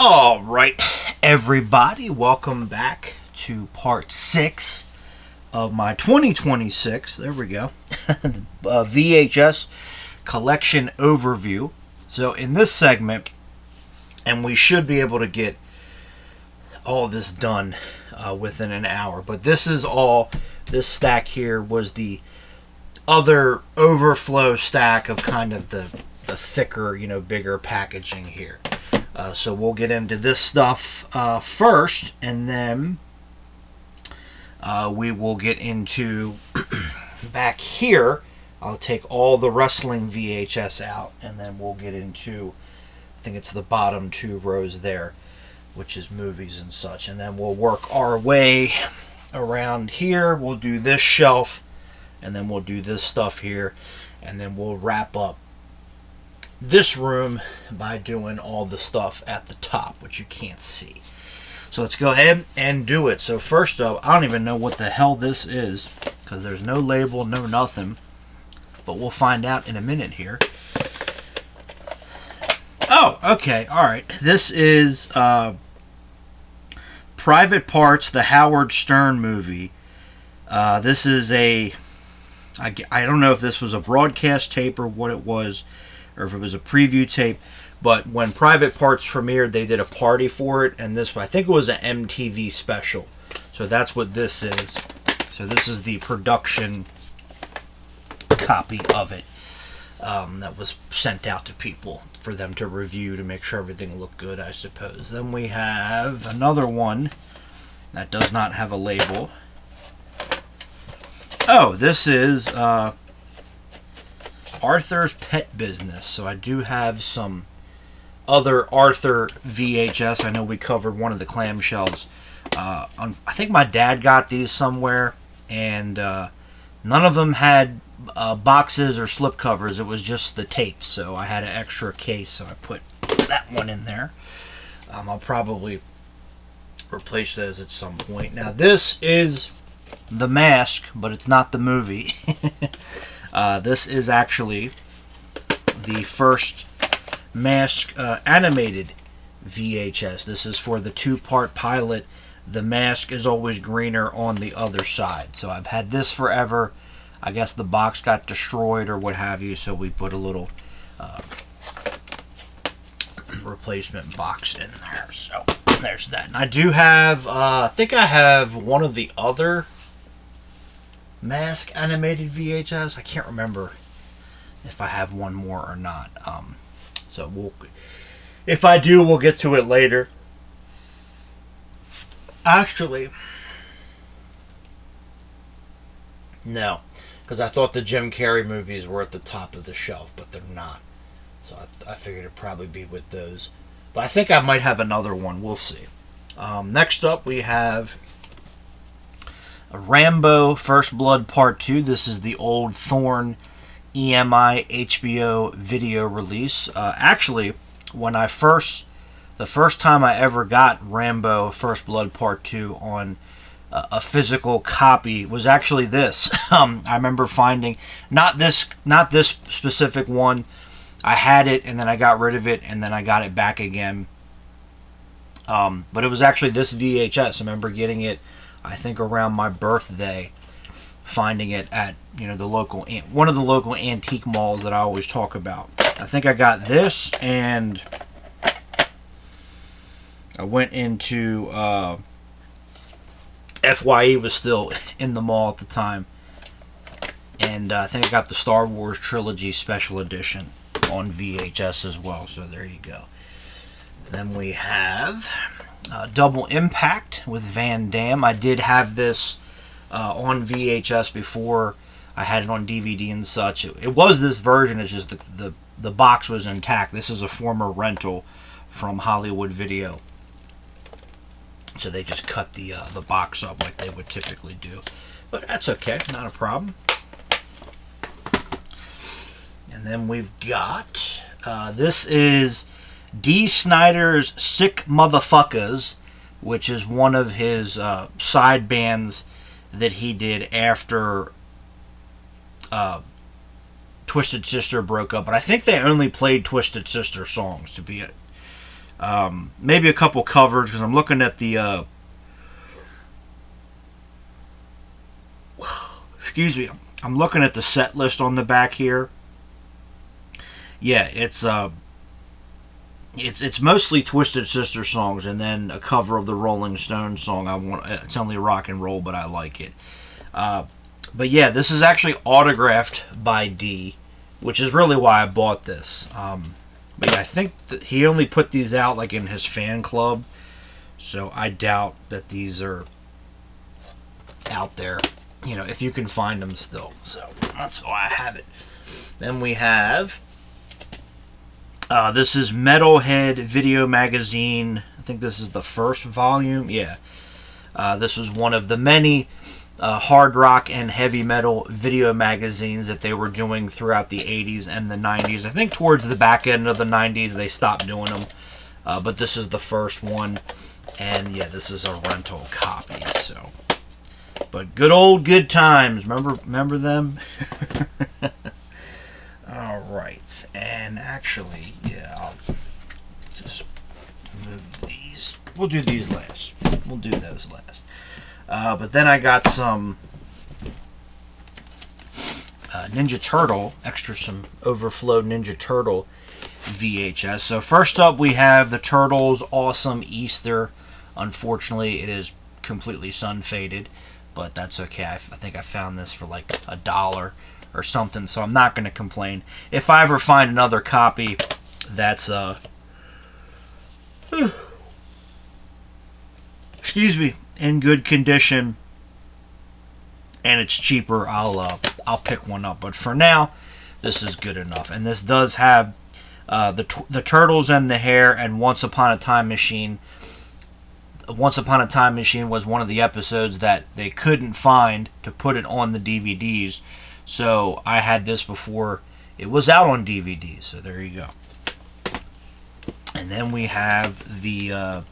All right, everybody, welcome back to part 6 of my 2026, there we go, VHS collection overview. So in this segment, and we should be able to get all this done within an hour, but this stack here was the other overflow stack of kind of the thicker, bigger packaging here. So we'll get into this stuff first, and then we will get into back here. I'll take all the wrestling VHS out, and then we'll get into, I think it's the bottom 2 rows there, which is movies and such. And then we'll work our way around here. We'll do this shelf, and then we'll do this stuff here, and then we'll wrap up this room by doing all the stuff at the top, which you can't see. So let's go ahead and do it. So first up, I don't even know what the hell this is, because there's no label, no nothing, but we'll find out in a minute here. Oh, okay, alright. This is Private Parts, the Howard Stern movie. This is I don't know if this was a broadcast tape or what it was, or if it was a preview tape, but when Private Parts premiered, they did a party for it, and this, I think it was an MTV special. So that's what this is. So this is the production copy of it that was sent out to people for them to review to make sure everything looked good, I suppose. Then we have another one that does not have a label. Oh, this is Arthur's Pet Business. So I do have some other Arthur VHS. I know we covered one of the clamshells. I think my dad got these somewhere, and none of them had boxes or slipcovers. It was just the tapes. So I had an extra case, so I put that one in there. I'll probably replace those at some point. Now this is The Mask, but it's not the movie. This is actually the first Mask animated VHS. This is for the 2-part pilot. The Mask is always greener on the other side. So I've had this forever. I guess the box got destroyed or what have you, so we put a little replacement box in there. So there's that. And I do have, I think I have one of the other Mask animated VHS. I can't remember if I have one more or not. So if I do, we'll get to it later. Actually, no, because I thought the Jim Carrey movies were at the top of the shelf, but they're not. So I figured it'd probably be with those. But I think I might have another one. We'll see. Next up, we have Rambo First Blood Part 2. This is the old Thorn EMI HBO video release. Actually, when the first time I ever got Rambo First Blood Part 2 on a physical copy was actually this. I remember finding, not this specific one. I had it and then I got rid of it and then I got it back again. But it was actually this VHS. I remember getting it, I think around my birthday, finding it at one of the local antique malls that I always talk about. I think I got this, and I went into FYE was still in the mall at the time, and I think I got the Star Wars Trilogy Special Edition on VHS as well. So there you go. Then we have Double Impact with Van Damme. I did have this on VHS before I had it on DVD and such. It was this version. It's just the box was intact. This is a former rental from Hollywood Video. So they just cut the box up like they would typically do. But that's okay. Not a problem. And then we've got, this is D. Snyder's Sick Motherfuckers, which is one of his side bands that he did after Twisted Sister broke up. But I think they only played Twisted Sister songs, to be Maybe a couple covers, because I'm looking at the excuse me, I'm looking at the set list on the back here. Yeah, it's mostly Twisted Sister songs, and then a cover of the Rolling Stones song. It's only rock and roll, but I like it. But yeah, this is actually autographed by D, which is really why I bought this. But yeah, I think that he only put these out like in his fan club, so I doubt that these are out there, if you can find them still. So that's why I have it. Then we have, this is Metalhead Video Magazine. I think this is the first volume. Yeah. This was one of the many hard rock and heavy metal video magazines that they were doing throughout the 80s and the 90s. I think towards the back end of the 90s they stopped doing them. But this is the first one. And yeah, this is a rental copy. So, but good times. Remember them? All right. And actually, yeah, I'll just move these. We'll do these last. We'll do those last. But then I got some Ninja Turtle, some overflow Ninja Turtle VHS. So first up we have the Turtles Awesome Easter. Unfortunately, it is completely sun faded, but that's okay. I think I found this for like $1 or something, so I'm not going to complain. If I ever find another copy that's excuse me, in good condition and it's cheaper, I'll pick one up. But for now, this is good enough. And this does have the Turtles and the Hare and Once Upon a Time Machine. Once Upon a Time Machine was one of the episodes that they couldn't find to put it on the DVDs. So I had this before it was out on DVD. So there you go. And then we have the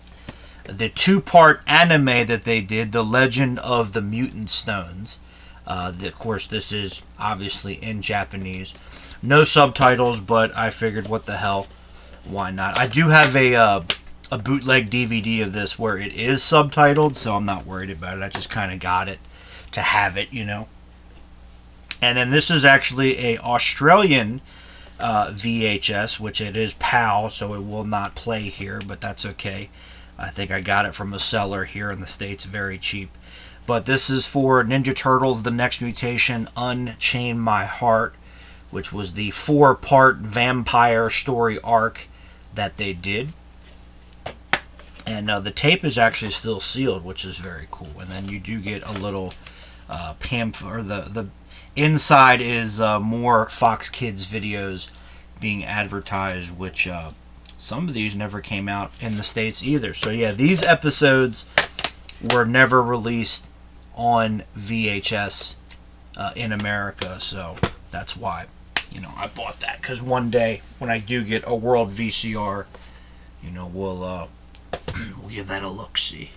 two-part anime that they did, The Legend of the Mutant Stones. Of course, this is obviously in Japanese. No subtitles, but I figured, what the hell, why not? I do have a bootleg DVD of this where it is subtitled, so I'm not worried about it. I just kind of got it to have it, And then this is actually a Australian VHS, which it is PAL, so it will not play here, but that's okay. I think I got it from a seller here in the States, very cheap. But this is for Ninja Turtles, The Next Mutation, Unchain My Heart, which was the 4-part vampire story arc that they did. And the tape is actually still sealed, which is very cool. And then you do get a little pamphlet, or the inside is more Fox Kids videos being advertised, which some of these never came out in the States either. So yeah, these episodes were never released on VHS in America. So that's why, I bought that. Because one day, when I do get a World VCR, we'll give that a look-see.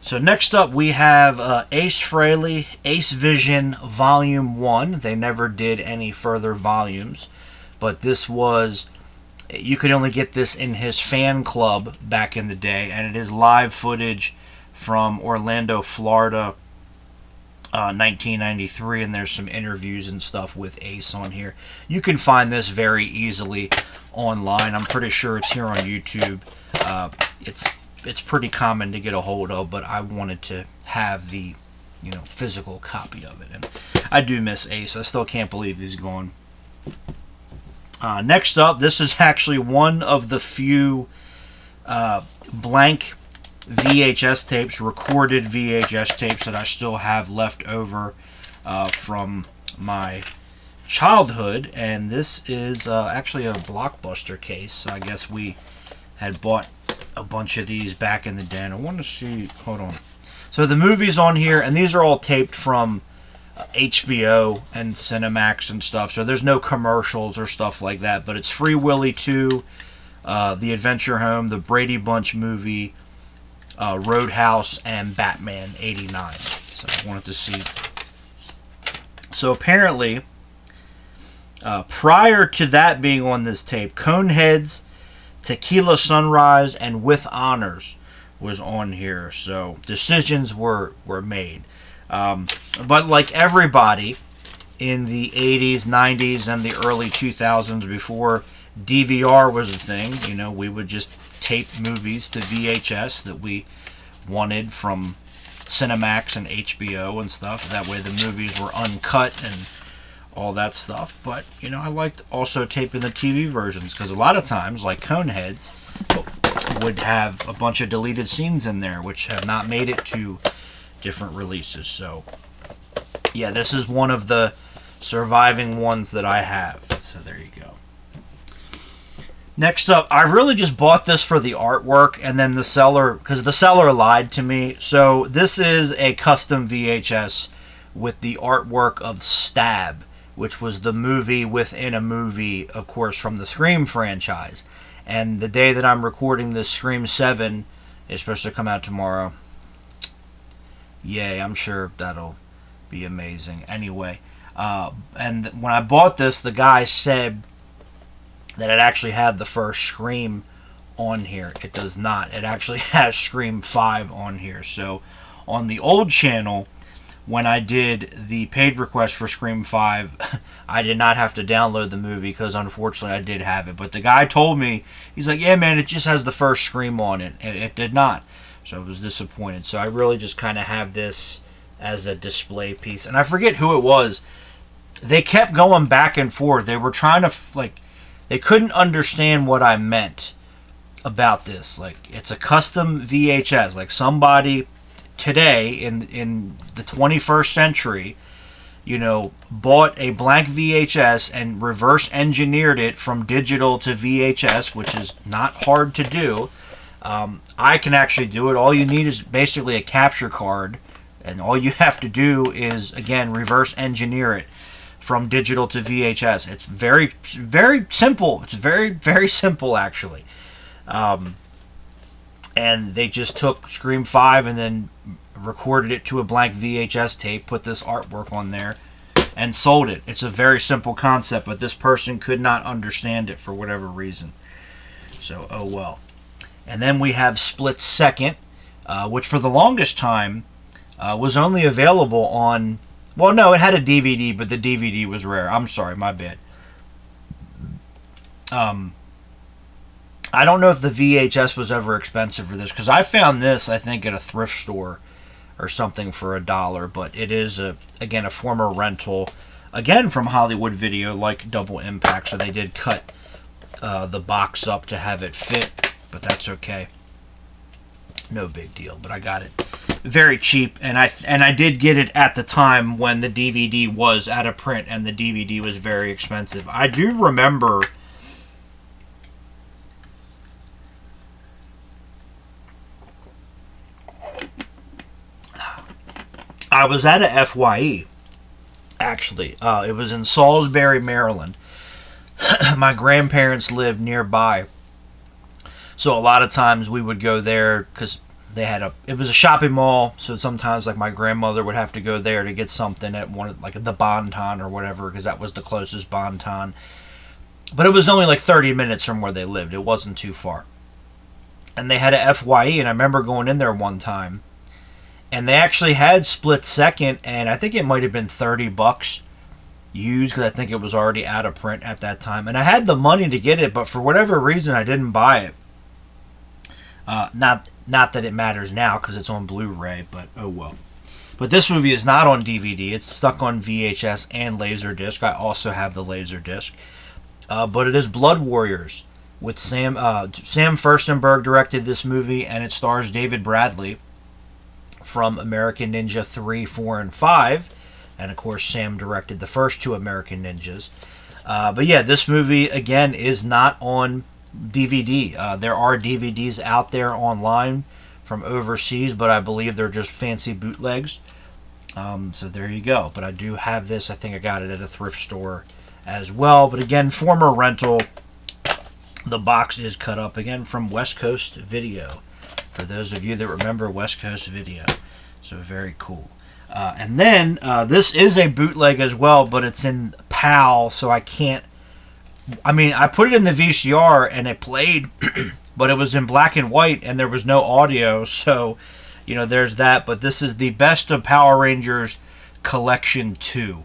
So next up we have Ace Frehley, Ace Vision Volume 1. They never did any further volumes, but this was, you could only get this in his fan club back in the day, and it is live footage from Orlando, Florida, 1993, and there's some interviews and stuff with Ace on here. You can find this very easily online. I'm pretty sure it's here on YouTube. It's pretty common to get a hold of, but I wanted to have the physical copy of it, and I do miss Ace. I still can't believe he's gone. Next up, this is actually one of the few blank VHS tapes, recorded VHS tapes that I still have left over from my childhood, and this is actually a Blockbuster case. I guess we had bought a bunch of these back in the day, and I want to see, hold on. So the movies on here, and these are all taped from HBO and Cinemax and stuff, so there's no commercials or stuff like that, but it's Free Willy 2, The Adventure Home, the Brady Bunch movie, Roadhouse, and Batman 89. So I wanted to see. So apparently, prior to that being on this tape, Coneheads, Tequila Sunrise and With Honors was on here. So decisions were made. But like everybody in the 80s, 90s, and the early 2000s, before DVR was a thing, we would just tape movies to VHS that we wanted from Cinemax and HBO and stuff. That way the movies were uncut and all that stuff. But, I liked also taping the TV versions, because a lot of times, like Coneheads, would have a bunch of deleted scenes in there, which have not made it to different releases. So, yeah, this is one of the surviving ones that I have. So there you go. Next up, I really just bought this for the artwork, and then because the seller lied to me. So this is a custom VHS with the artwork of Stab, which was the movie within a movie, of course, from the Scream franchise. And the day that I'm recording this, Scream 7 is supposed to come out tomorrow. Yay, I'm sure that'll be amazing. Anyway, and when I bought this, the guy said that it actually had the first Scream on here. It does not. It actually has Scream 5 on here. So on the old channel, when I did the paid request for Scream 5, I did not have to download the movie, because unfortunately I did have it. But the guy told me, he's like, yeah, man, it just has the first Scream on it. And it did not. So I was disappointed. So I really just kind of have this as a display piece. And I forget who it was. They kept going back and forth. They were trying to, they couldn't understand what I meant about this. It's a custom VHS. Somebody today in the 21st century, bought a blank VHS and reverse engineered it from digital to VHS, which is not hard to do. I can actually do it. All you need is basically a capture card, and all you have to do is, again, reverse engineer it from digital to VHS. It's very, very simple. It's very, very simple, actually. And they just took Scream 5 and then recorded it to a blank VHS tape, put this artwork on there, and sold it. It's a very simple concept, but this person could not understand it for whatever reason. So, oh well. And then we have Split Second, which for the longest time was only available on... Well, no, it had a DVD, but the DVD was rare. I'm sorry, my bad. I don't know if the VHS was ever expensive for this, because I found this, I think, at a thrift store or something for $1, but it is, again, a former rental, again, from Hollywood Video, like Double Impact, so they did cut the box up to have it fit, but that's okay. No big deal, but I got it very cheap, and I did get it at the time when the DVD was out of print, and the DVD was very expensive. I do remember... I was at a FYE, actually. It was in Salisbury, Maryland. My grandparents lived nearby, so a lot of times we would go there because it was a shopping mall. So sometimes, my grandmother would have to go there to get something at one of, the Bon-Ton or whatever, because that was the closest Bon-Ton. But it was only 30 minutes from where they lived. It wasn't too far. And they had a FYE, and I remember going in there one time. And they actually had Split Second, and I think it might have been $30 used, because I think it was already out of print at that time. And I had the money to get it, but for whatever reason, I didn't buy it. Not that it matters now, because it's on Blu-ray, but oh well. But this movie is not on DVD. It's stuck on VHS and Laserdisc. I also have the Laserdisc. But it is Blood Warriors, with Sam Furstenberg directed this movie, and it stars David Bradley from American Ninja 3, 4, and 5. And, of course, Sam directed the first two American Ninjas. But, yeah, this movie, again, is not on DVD. There are DVDs out there online from overseas, but I believe they're just fancy bootlegs. So there you go. But I do have this. I think I got it at a thrift store as well. But, again, former rental. The box is cut up, again, from West Coast Video. For those of you that remember West Coast Video. So very cool. And then this is a bootleg as well, but it's in PAL, so I can't I mean, I put it in the VCR and it played, but it was in black and white and there was no audio. So, there's that. But this is the Best of Power Rangers Collection 2,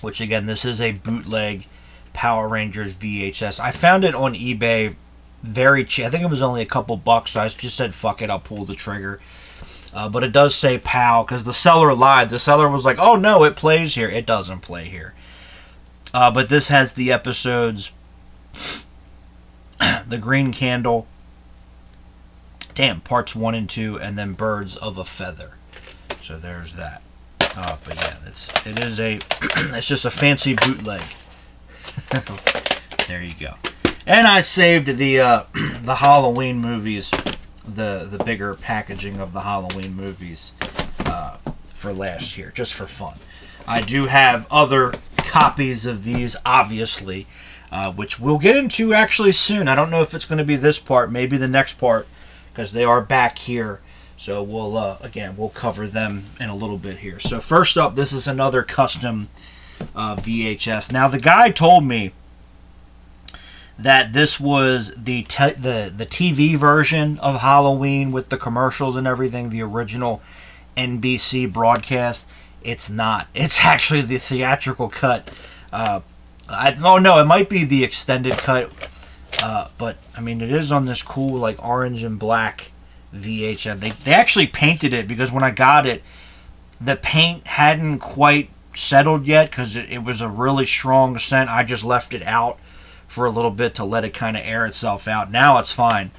which again, this is a bootleg Power Rangers VHS. I found it on eBay very cheap. I think it was only a couple bucks, so I just said, fuck it, I'll pull the trigger. But it does say PAL, because the seller lied. The seller was like, oh no, it plays here. It doesn't play here. But this has the episodes The Green Candle, parts 1 and 2, and then Birds of a Feather. So there's that. But yeah, it's just a fancy bootleg. There you go. And I saved the Halloween movies, the bigger packaging of the Halloween movies for last year, just for fun. I do have other copies of these, obviously, which we'll get into actually soon. I don't know if it's going to be this part, maybe the next part, because they are back here. So we'll cover them in a little bit here. So first up, this is another custom VHS. Now the guy told me that this was the TV version of Halloween with the commercials and everything, the original NBC broadcast. It's not. It's actually the theatrical cut. It might be the extended cut. But I mean, it is on this cool like orange and black VHS. They actually painted it, because when I got it, the paint hadn't quite settled yet, because it was a really strong scent. I just left it out for a little bit to let it kind of air itself out. Now it's fine,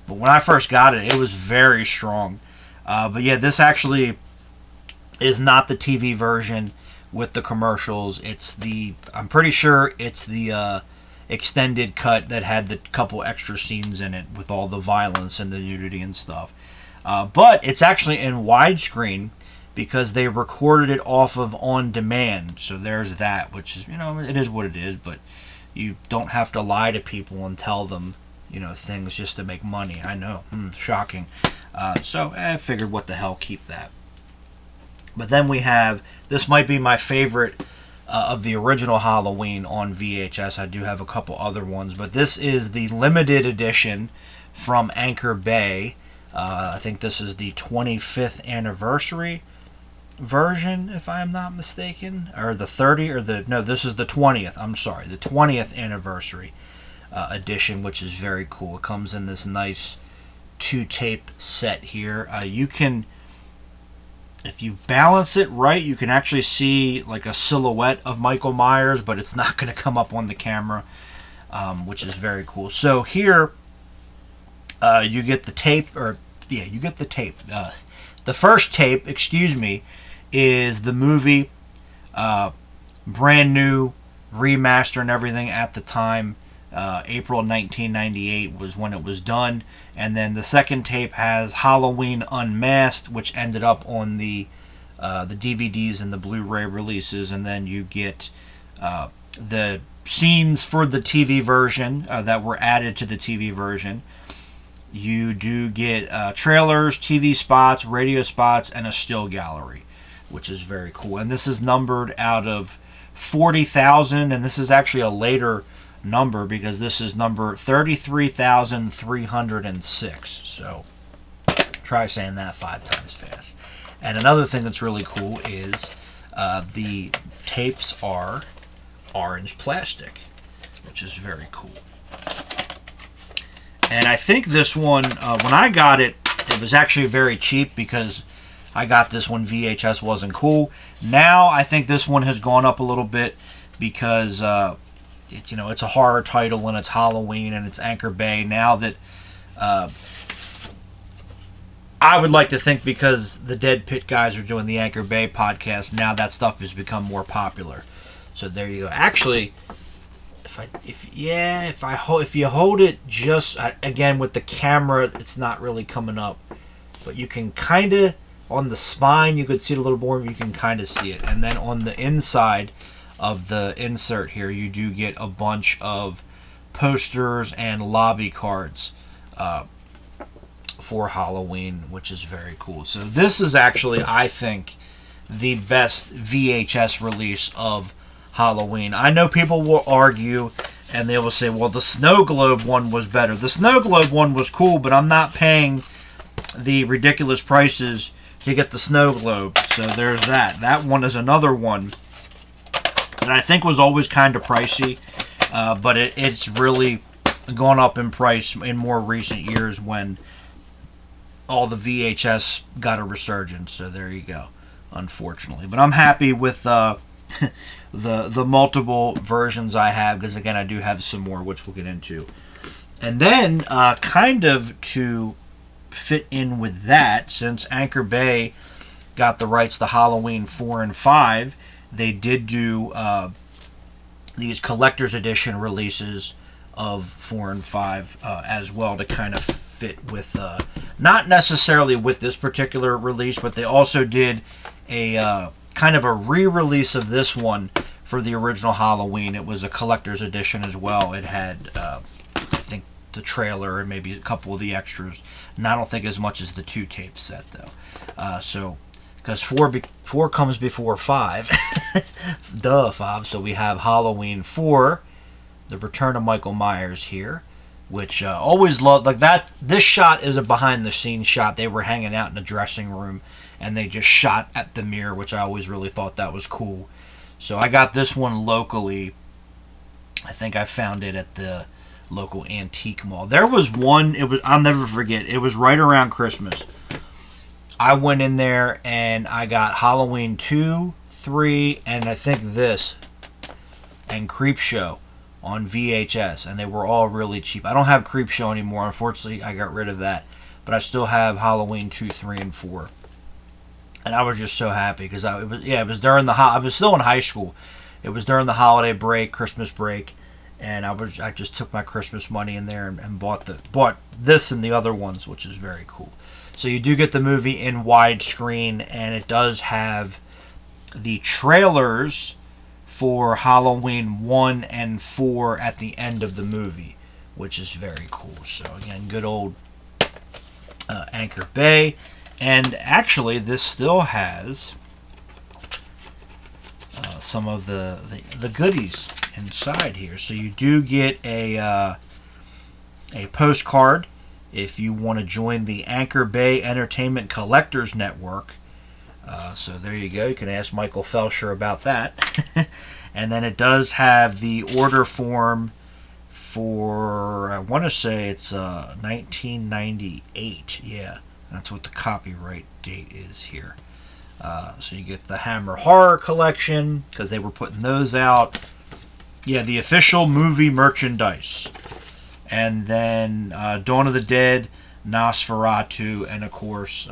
but when I first got it, it was very strong. But yeah, this actually is not the TV version with the commercials. I'm pretty sure it's the extended cut that had the couple extra scenes in it with all the violence and the nudity and stuff. But it's actually in widescreen, because they recorded it off of On Demand. So there's that, which is, it is what it is, but you don't have to lie to people and tell them, things just to make money. I know, shocking. So I figured, what the hell, keep that. But then we have, this might be my favorite of the original Halloween on VHS. I do have a couple other ones, but this is the limited edition from Anchor Bay. I think this is the 25th anniversary version, if I'm not mistaken, or the 30, or this is the 20th. I'm sorry, the 20th anniversary edition, which is very cool. It comes in this nice 2-tape set here. You can, if you balance it right, you can actually see like a silhouette of Michael Myers, but it's not going to come up on the camera, which is very cool. So here, you get the tape, you get the tape. The first tape, is the movie, brand new, remaster and everything at the time. April 1998 was when it was done. And then the second tape has Halloween Unmasked, which ended up on the DVDs and the Blu-ray releases. And then you get the scenes for the TV version that were added to the TV version. You do get trailers, TV spots, radio spots, and a still gallery, which is very cool. And this is numbered out of 40,000, and this is actually a later number, because this is number 33,306. So try saying that 5 times fast. And another thing that's really cool is the tapes are orange plastic, which is very cool. And I think this one, when I got it, it was actually very cheap, because I got this when VHS wasn't cool. Now I think this one has gone up a little bit, because it's a horror title and it's Halloween and it's Anchor Bay. Now that I would like to think, because the Dead Pit guys are doing the Anchor Bay podcast, now that stuff has become more popular. So there you go. Actually, if you hold it just again with the camera, it's not really coming up, but you can kind of, on the spine you could see it a little more. You can kind of see it, and then on the inside of the insert here, you do get a bunch of posters and lobby cards for Halloween, which is very cool. So this is actually, I think, the best VHS release of Halloween. I know people will argue and they will say, well, the snow globe one was better. The snow globe one was cool, but I'm not paying the ridiculous prices to get the snow globe. So there's that. That one is another one that I think was always kind of pricey, but it's really gone up in price in more recent years when all the VHS got a resurgence. So there you go, unfortunately. But I'm happy with the multiple versions I have, because again, I do have some more, which we'll get into. And then, kind of to fit in with that, since Anchor Bay got the rights to Halloween 4 and 5, they did do these collector's edition releases of 4 and 5 as well, to kind of fit with, not necessarily with this particular release, but they also did a kind of a re-release of this one for the original Halloween. It was a collector's edition as well. It had, I think, the trailer and maybe a couple of the extras, and I don't think as much as the 2-tape set, though. So, because 4 comes before 5, duh, 5. So we have Halloween 4, the return of Michael Myers here, which always loved, like that. This shot is a behind the scenes shot. They were hanging out in the dressing room and they just shot at the mirror, which I always really thought that was cool. So I got this one locally. I think I found it at the local antique mall. There was one, I'll never forget, it was right around Christmas. I went in there and I got Halloween 2, 3, and I think this, and Creepshow on VHS, and they were all really cheap. I don't have Creepshow anymore, unfortunately. I got rid of that, but I still have Halloween 2, 3, and 4. And I was just so happy because it was during I was still in high school. It was during the holiday break, Christmas break, and I just took my Christmas money in there and bought this and the other ones, which is very cool. So you do get the movie in widescreen, and it does have the trailers for Halloween 1 and 4 at the end of the movie, which is very cool. So again, good old Anchor Bay. And actually, this still has some of the goodies inside here. So you do get a postcard if you want to join the Anchor Bay Entertainment Collectors Network. So there you go. You can ask Michael Felsher about that. And then it does have the order form for, I want to say it's 1998. Yeah, that's what the copyright date is here. So you get the Hammer Horror Collection, because they were putting those out. Yeah, the official movie merchandise. And then Dawn of the Dead, Nosferatu, and of course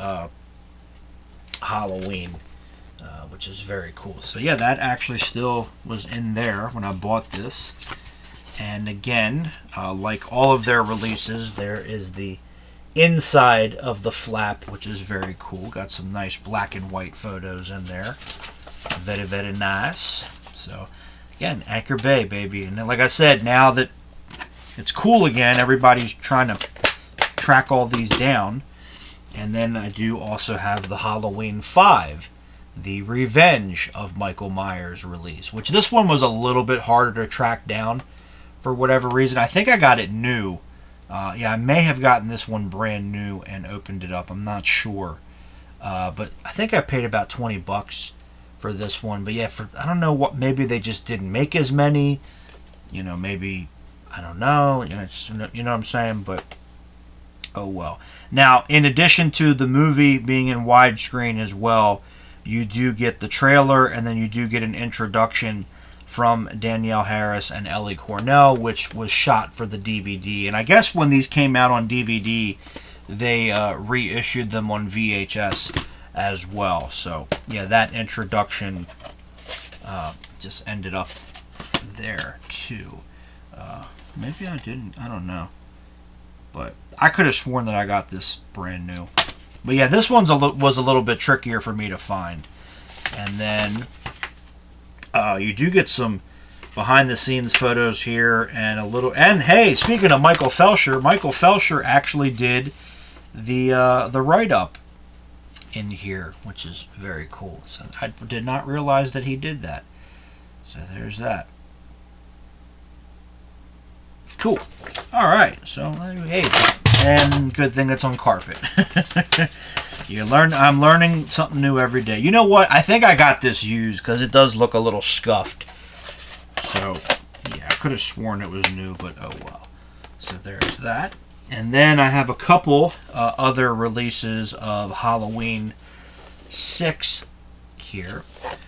Halloween, which is very cool. So yeah, that actually still was in there when I bought this. And again, like all of their releases, there is the inside of the flap, which is very cool. Got some nice black and white photos in there. Very, very nice. So again, Anchor Bay, baby. And then, like I said, now that it's cool again, everybody's trying to track all these down. And then I do also have the Halloween 5, the Revenge of Michael Myers release, which this one was a little bit harder to track down for whatever reason. I think I got it new. Yeah, I may have gotten this one brand new and opened it up. I'm not sure. But I think I paid about $20 for this one. But yeah, I don't know what, maybe they just didn't make as many. Maybe, I don't know. You know what I'm saying? But oh well. Now, in addition to the movie being in widescreen as well, you do get the trailer, and then you do get an introduction from Danielle Harris and Ellie Cornell, which was shot for the DVD. And I guess when these came out on DVD, they reissued them on VHS as well. So, yeah, that introduction just ended up there, too. Maybe I didn't. I don't know. But I could have sworn that I got this brand new. But yeah, this one was a little bit trickier for me to find. And then you do get some behind-the-scenes photos here, and a little. And hey, speaking of Michael Felsher actually did the write-up in here, which is very cool. So I did not realize that he did that. So there's that. Cool. All right. So, hey, and good thing it's on carpet. I'm learning something new every day. You know what? I think I got this used because it does look a little scuffed. So, yeah, I could have sworn it was new, but oh well. So there's that. And then I have a couple other releases of Halloween 6 here.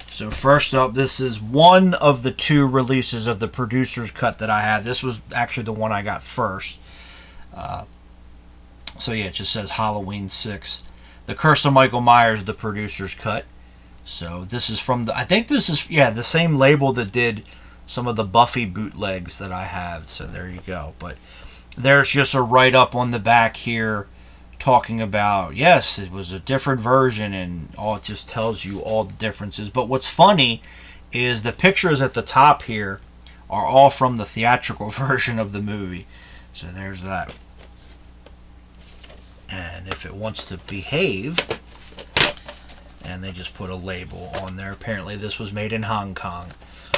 So first up, this is one of the 2 releases of the producer's cut that I had. This was actually the one I got first. So yeah, it just says Halloween 6. The Curse of Michael Myers, the producer's cut. So this is from I think this is, yeah, the same label that did some of the Buffy bootlegs that I have. So there you go. But there's just a write-up on the back here talking about, yes, it was a different version, and it just tells you all the differences. But what's funny is the pictures at the top here are all from the theatrical version of the movie. So there's that. And if it wants to behave, and they just put a label on there. Apparently this was made in Hong Kong.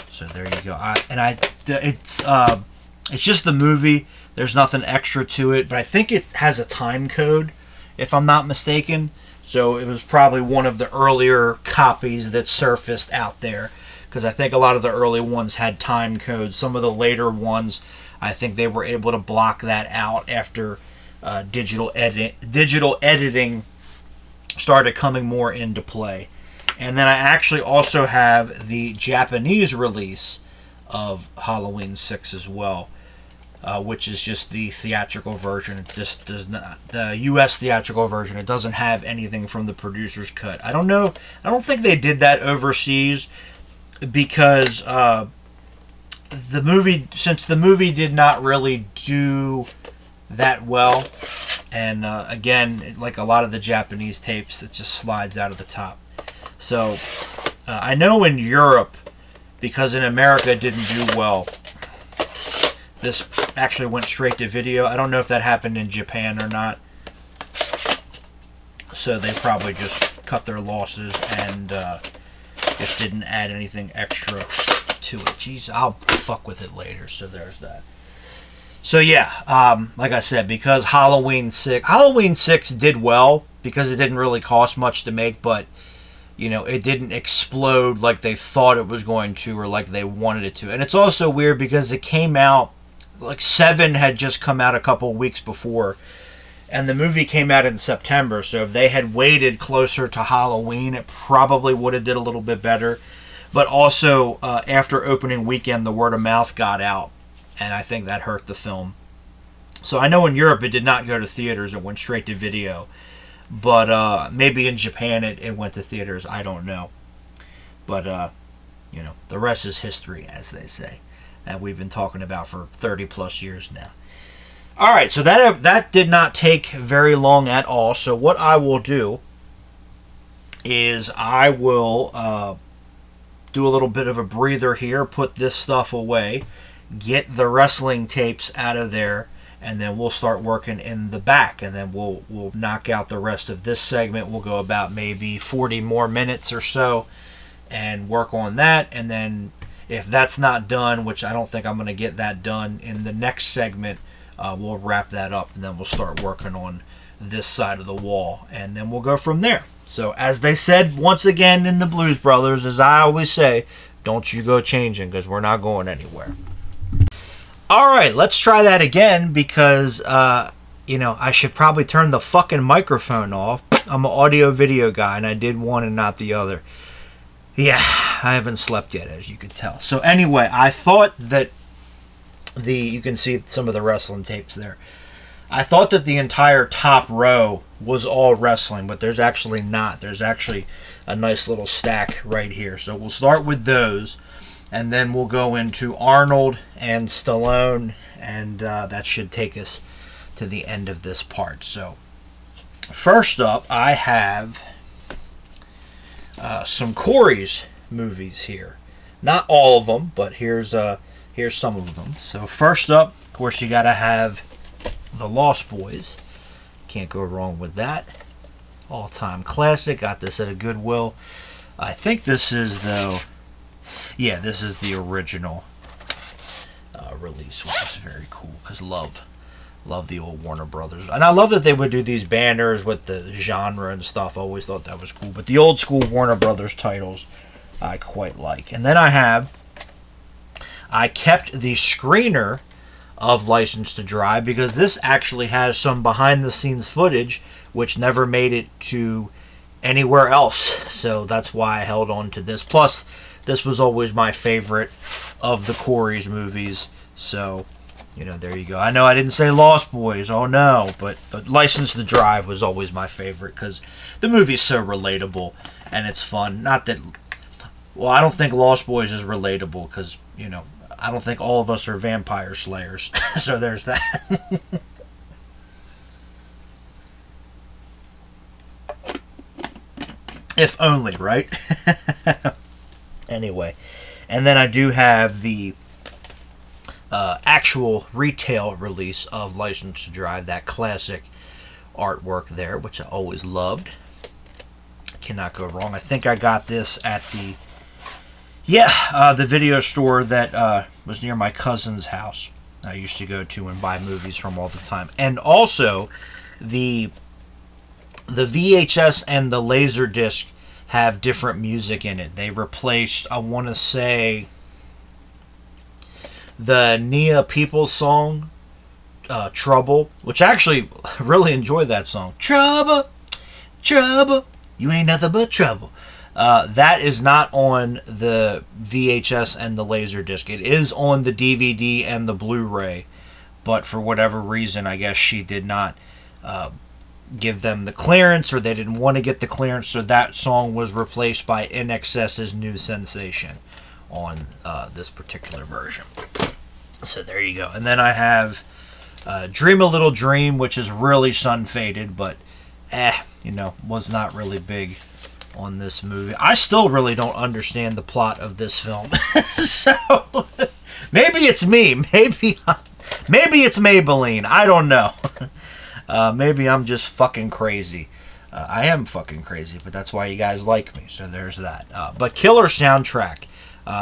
So there you go. It's just the movie. There's nothing extra to it, but I think it has a time code, if I'm not mistaken. So it was probably one of the earlier copies that surfaced out there, because I think a lot of the early ones had time codes. Some of the later ones, I think they were able to block that out after digital editing started coming more into play. And then I actually also have the Japanese release of Halloween 6 as well, which is just the theatrical version. It just does not, the U.S. theatrical version. It doesn't have anything from the producer's cut. I don't know. I don't think they did that overseas because the movie did not really do that well. And again, like a lot of the Japanese tapes, it just slides out of the top. So I know in Europe, because in America it didn't do well, this actually went straight to video. I don't know if that happened in Japan or not. So they probably just cut their losses and just didn't add anything extra to it. Jeez, I'll fuck with it later. So there's that. So yeah, like I said, because Halloween 6 did well because it didn't really cost much to make, but you know, it didn't explode like they thought it was going to or like they wanted it to. And it's also weird because it came out, like 7 had just come out a couple weeks before, and the movie came out in September. So if they had waited closer to Halloween, it probably would have did a little bit better. But also, after opening weekend, the word of mouth got out, and I think that hurt the film. So I know in Europe it did not go to theaters, it went straight to video. But maybe in Japan it went to theaters, I don't know. But, you know, the rest is history, as they say, that we've been talking about for 30 plus years now. All right, so that did not take very long at all. So what I will do is I will do a little bit of a breather here, put this stuff away, get the wrestling tapes out of there, and then we'll start working in the back, and then we'll knock out the rest of this segment. We'll go about maybe 40 more minutes or so and work on that. And then if that's not done, which I don't think I'm going to get that done in the next segment, we'll wrap that up, and then we'll start working on this side of the wall, and then we'll go from there. So as they said once again in the Blues Brothers, as I always say, don't you go changing, because we're not going anywhere. All right, let's try that again, because, you know, I should probably turn the fucking microphone off. I'm an audio-video guy, and I did one and not the other. Yeah, I haven't slept yet, as you can tell. So anyway, I thought that you can see some of the wrestling tapes there. I thought that the entire top row was all wrestling, but there's actually not. There's actually a nice little stack right here. So we'll start with those. And then we'll go into Arnold and Stallone, and that should take us to the end of this part. So, first up, I have some Corey's movies here. Not all of them, but here's some of them. So, first up, of course, you got to have The Lost Boys. Can't go wrong with that. All-time classic. Got this at a Goodwill. I think this is, though... Yeah, this is the original release, which is very cool because love the old Warner Brothers, and I love that they would do these banners with the genre and stuff. I always thought that was cool, but the old school Warner Brothers titles I quite like. And then I kept the screener of License to Drive because this actually has some behind the scenes footage which never made it to anywhere else, so that's why I held on to this. Plus, this was always my favorite of the Corey's movies, so there you go. I know I didn't say Lost Boys, oh no, but License to Drive was always my favorite because the movie's so relatable and it's fun. Not that, well, I don't think Lost Boys is relatable because, I don't think all of us are vampire slayers, so there's that. If only, right? Anyway, and then I do have the actual retail release of License to Drive, that classic artwork there, which I always loved. Cannot go wrong. I think I got this at the video store that was near my cousin's house. I used to go to and buy movies from all the time. And also, the VHS and the Laserdisc have different music in it. They replaced, I want to say, the Nia Peoples song, Trouble, which I actually really enjoyed that song. Trouble, trouble, you ain't nothing but trouble. That is not on the VHS and the Laserdisc. It is on the DVD and the Blu-ray, but for whatever reason, I guess she did not give them the clearance, or they didn't want to get the clearance, so that song was replaced by INXS's New Sensation on this particular version. So there you go. And then I have Dream a Little Dream, which is really sun-faded, but was not really big on this movie. I still really don't understand the plot of this film. So maybe it's me. Maybe it's Maybelline. I don't know. Maybe I'm just fucking crazy. I am fucking crazy, but that's why you guys like me. So there's that. But killer soundtrack.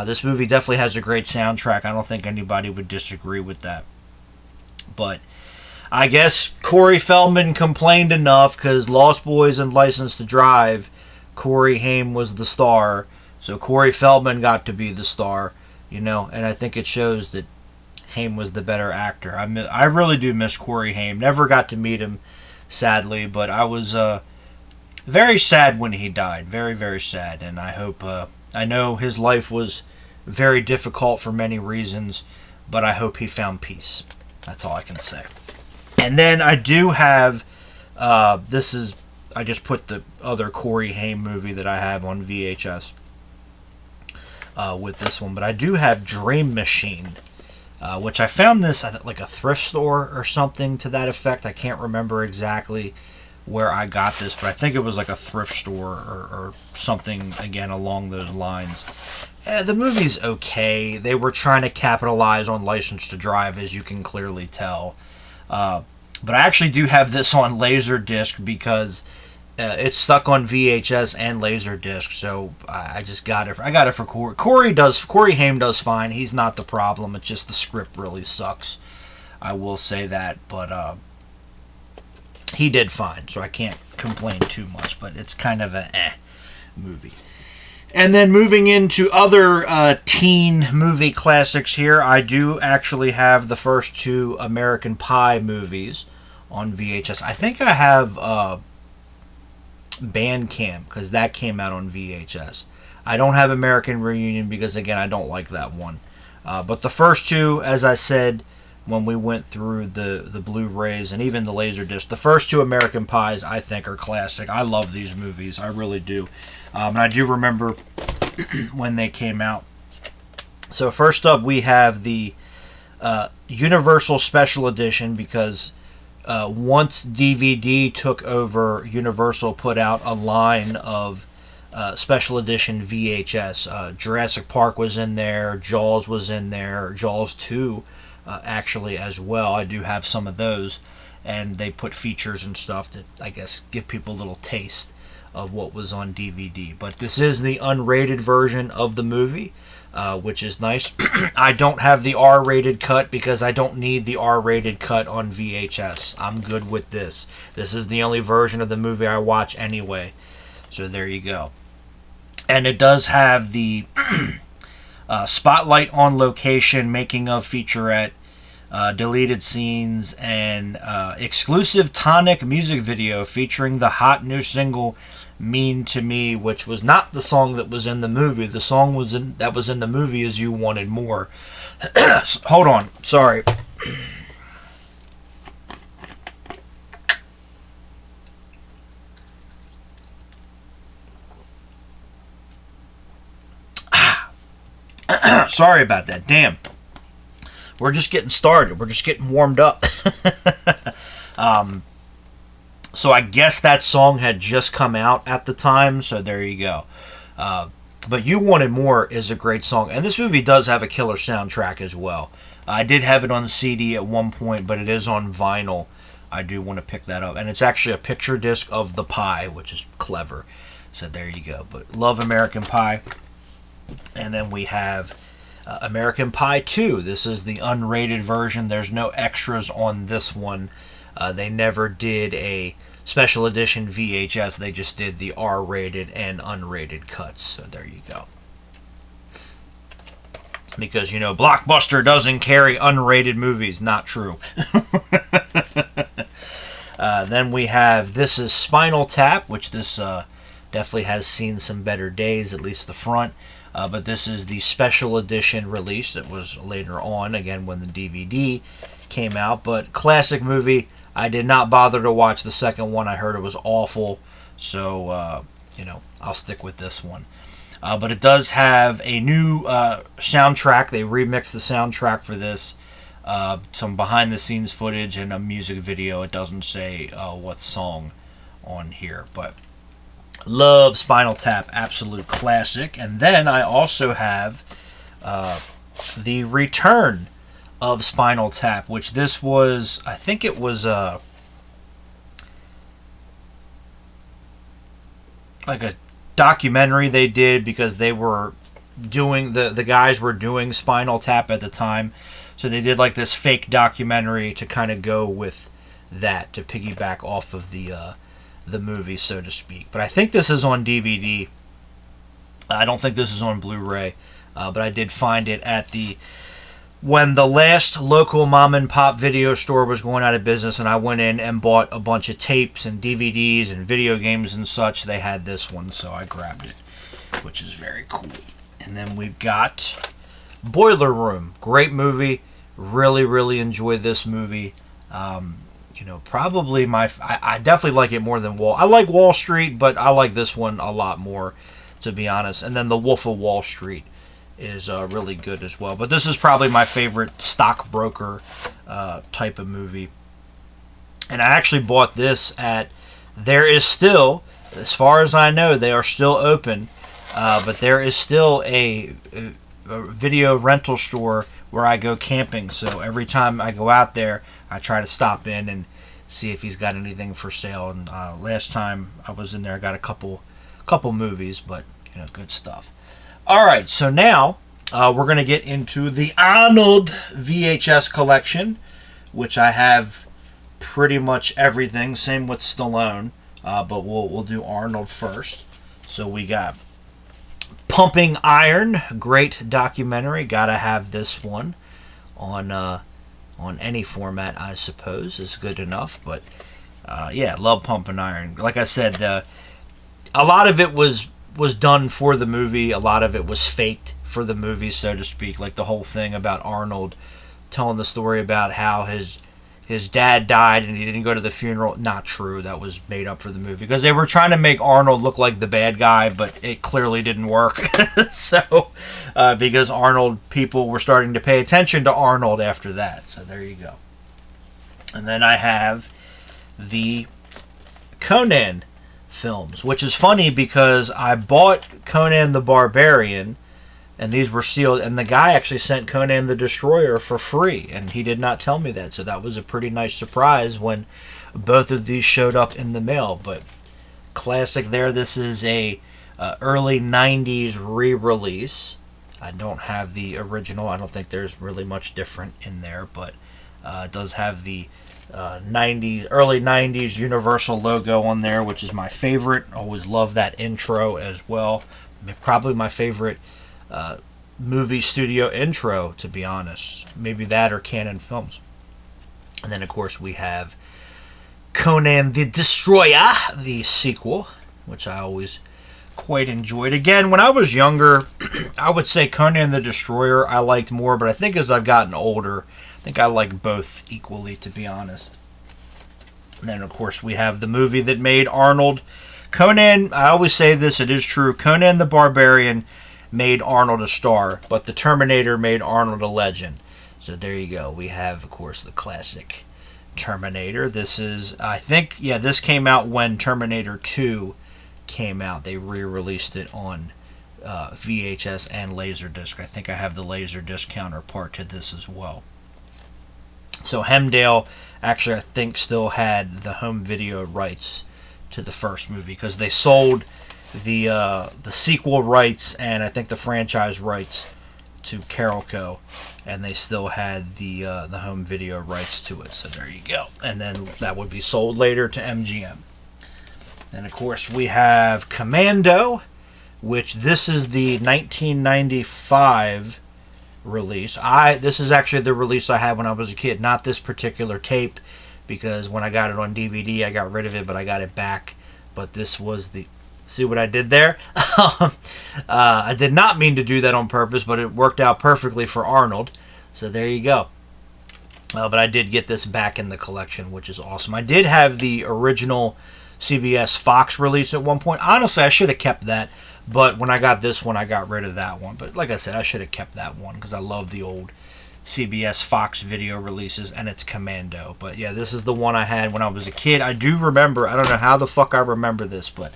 This movie definitely has a great soundtrack. I don't think anybody would disagree with that. But I guess Corey Feldman complained enough because Lost Boys and License to Drive, Corey Haim was the star. So Corey Feldman got to be the star, and I think it shows that Haim was the better actor. I really do miss Corey Haim. Never got to meet him, sadly, but I was very sad when he died. Very, very sad. And I hope, I know his life was very difficult for many reasons, but I hope he found peace. That's all I can say. And then I do have, I just put the other Corey Haim movie that I have on VHS with this one, but I do have Dream Machine. Which I found this at like a thrift store or something to that effect. I can't remember exactly where I got this, but I think it was like a thrift store or something, again, along those lines. The movie's okay. They were trying to capitalize on License to Drive, as you can clearly tell. But I actually do have this on Laserdisc because it's stuck on VHS and Laserdisc, so I just got it. I got it for Corey. Corey Haim does fine. He's not the problem. It's just the script really sucks. I will say that, but he did fine, so I can't complain too much. But it's kind of an movie. And then moving into other teen movie classics here, I do actually have the first two American Pie movies on VHS. I think I have Bandcamp, because that came out on VHS. I don't have American Reunion because, again, I don't like that one. But the first two, as I said when we went through the Blu-rays and even the Laserdisc, the first two American Pies I think are classic. I love these movies. I really do. And I do remember when they came out. So first up, we have the Universal Special Edition, because once DVD took over, Universal put out a line of special edition VHS. Jurassic Park was in there, Jaws was in there, Jaws 2 actually as well. I do have some of those, and they put features and stuff to, I guess, give people a little taste of what was on DVD. But this is the unrated version of the movie. which is nice. I don't have the R-rated cut because I don't need the R-rated cut on VHS. I'm good with this. This is the only version of the movie I watch anyway. So there you go. And it does have the spotlight on location, making of featurette, deleted scenes, and exclusive Tonic music video featuring the hot new single "Mean to Me," which was not the song that was in the movie. The song that was in the movie is "You Wanted More." Hold on, sorry. Sorry about that. Damn. We're just getting started. We're just getting warmed up. So I guess that song had just come out at the time, so there you go. But "You Wanted More" is a great song, and this movie does have a killer soundtrack as well. I did have it on CD at one point, but it is on vinyl. I do want to pick that up, and it's actually a picture disc of The Pie, which is clever. So there you go. But love American Pie. And then we have American Pie 2. This is the unrated version. There's no extras on this one. They never did a special edition VHS. They just did the R-rated and unrated cuts. So there you go. Because, you know, Blockbuster doesn't carry unrated movies. Not true. Then we have This Is Spinal Tap, which this definitely has seen some better days, at least the front. But this is the special edition release that was later on, again, when the DVD came out. But classic movie. I did not bother to watch the second one. I heard it was awful. So, you know, I'll stick with this one. But it does have a new soundtrack. They remixed the soundtrack for this. Some behind-the-scenes footage and a music video. It doesn't say what song on here. But love Spinal Tap. Absolute classic. And then I also have the return of Spinal Tap, which this was, I think it was like a documentary they did, because they were doing, the guys were doing Spinal Tap at the time, so they did like this fake documentary to kind of go with that, to piggyback off of the movie, so to speak. But I think this is on DVD. I don't think this is on Blu-ray, but I did find it at when the last local mom and pop video store was going out of business, and I went in and bought a bunch of tapes and DVDs and video games and such. They had this one, so I grabbed it, which is very cool. And then we've got Boiler Room. Great movie. Really, really enjoyed this movie. You know, probably I definitely like it more than I like Wall Street, but I like this one a lot more, to be honest. And then The Wolf of Wall Street is really good as well. But this is probably my favorite stockbroker type of movie. And I actually bought this at, there is still, as far as I know, they are still open, but there is still a video rental store where I go camping. So every time I go out there, I try to stop in and see if he's got anything for sale. And last time I was in there, I got a couple movies, but, you know, good stuff. All right, so now we're going to get into the Arnold VHS collection, which I have pretty much everything. Same with Stallone, but we'll do Arnold first. So we got Pumping Iron, great documentary. Gotta have this one on any format, I suppose, is good enough. But yeah, love Pumping Iron. Like I said, a lot of it was done for the movie. A lot of it was faked for the movie, so to speak. Like the whole thing about Arnold telling the story about how his dad died and he didn't go to the funeral. Not true. That was made up for the movie, because they were trying to make Arnold look like the bad guy, but it clearly didn't work. So, because people were starting to pay attention to Arnold after that. So there you go. And then I have the Conan films, which is funny because I bought Conan the Barbarian, and these were sealed, and the guy actually sent Conan the Destroyer for free, and he did not tell me that, so that was a pretty nice surprise when both of these showed up in the mail. But classic there. This is a early 90s re-release, I don't have the original. I don't think there's really much different in there, but it does have the early 90s Universal logo on there, which is my favorite. Always love that intro as well. Probably my favorite movie studio intro, to be honest. Maybe that or Canon Films. And then, of course, we have Conan the Destroyer, the sequel, which I always quite enjoyed. Again, when I was younger, I would say Conan the Destroyer I liked more, but I think as I've gotten older, I think I like both equally, to be honest. And then, of course, we have the movie that made Arnold. Conan, I always say this, it is true, Conan the Barbarian made Arnold a star, but the Terminator made Arnold a legend. So there you go. We have, of course, the classic Terminator. This is, I think, yeah, this came out when Terminator 2 came out. They re-released it on VHS and Laserdisc. I think I have the Laserdisc counterpart to this as well. So Hemdale actually, I think, still had the home video rights to the first movie because they sold the sequel rights and I think the franchise rights to Carolco, and they still had the home video rights to it. So there you go. And then that would be sold later to MGM. And of course we have Commando, which this is the 1995 release. This is actually the release I had when I was a kid, not this particular tape, because when I got it on DVD I got rid of it, but I got it back. But this was the... See what I did there? I did not mean to do that on purpose, but it worked out perfectly for Arnold. So there you go. But I did get this back in the collection, which is awesome. I did have the original CBS Fox release at one point. Honestly, I should have kept that. But when I got this one, I got rid of that one. But like I said, I should have kept that one because I love the old CBS Fox video releases, and it's Commando. But yeah, this is the one I had when I was a kid. I do remember, I don't know how the fuck I remember this, but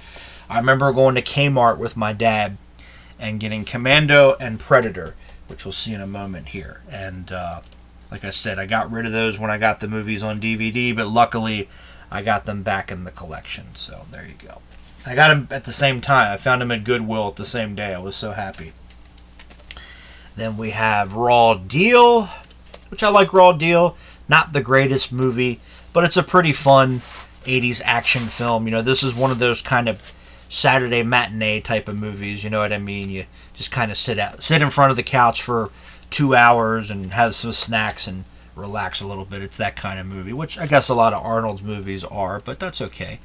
I remember going to Kmart with my dad and getting Commando and Predator, which we'll see in a moment here. And like I said, I got rid of those when I got the movies on DVD, but luckily I got them back in the collection. So there you go. I got them at the same time. I found them at Goodwill at the same day. I was so happy. Then we have Raw Deal, which I like Raw Deal. Not the greatest movie, but it's a pretty fun 80s action film. You know, this is one of those kind of Saturday matinee type of movies, you know what I mean? You just kind of sit in front of the couch for 2 hours and have some snacks and relax a little bit. It's that kind of movie, which I guess a lot of Arnold's movies are, but that's okay.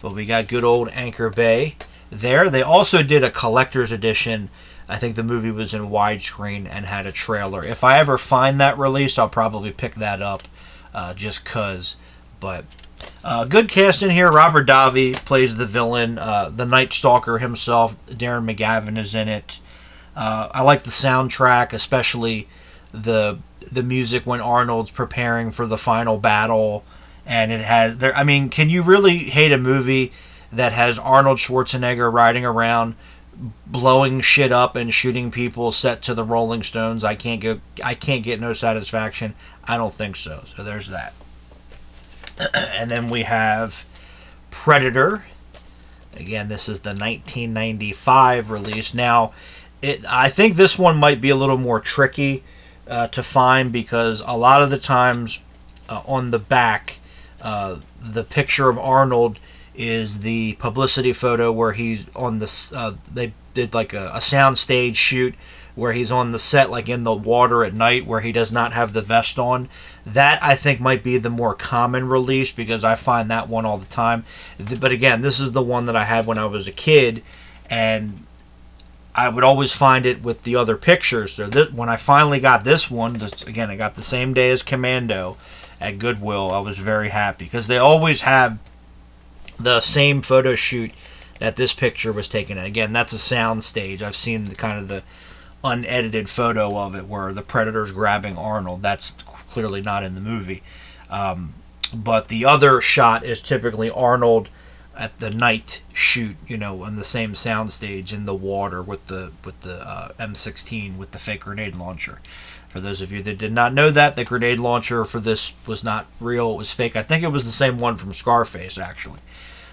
But we got good old Anchor Bay there. They also did a collector's edition. I think the movie was in widescreen and had a trailer. If I ever find that release, I'll probably pick that up just cause. But good cast in here. Robert Davi plays the villain. The Night Stalker himself, Darren McGavin, is in it. I like the soundtrack, especially the music when Arnold's preparing for the final battle. And it has there. I mean, can you really hate a movie that has Arnold Schwarzenegger riding around, blowing shit up and shooting people set to the Rolling Stones? I can't get no satisfaction. I don't think so. So there's that. And then we have Predator. Again, this is the 1995 release. Now, I think this one might be a little more tricky to find because a lot of the times on the back, the picture of Arnold is the publicity photo where he's on the... they did like a soundstage shoot where he's on the set, like in the water at night, where he does not have the vest on. That, I think, might be the more common release because I find that one all the time. But again, this is the one that I had when I was a kid, and I would always find it with the other pictures. So when I finally got this one, again, I got the same day as Commando at Goodwill, I was very happy because they always have the same photo shoot that this picture was taken at. Again, that's a sound stage. I've seen the unedited photo of it where the Predator's grabbing Arnold. That's clearly not in the movie. But the other shot is typically Arnold at the night shoot, you know, on the same soundstage in the water with the M16 with the fake grenade launcher. For those of you that did not know that, the grenade launcher for this was not real, it was fake. I think it was the same one from Scarface, actually.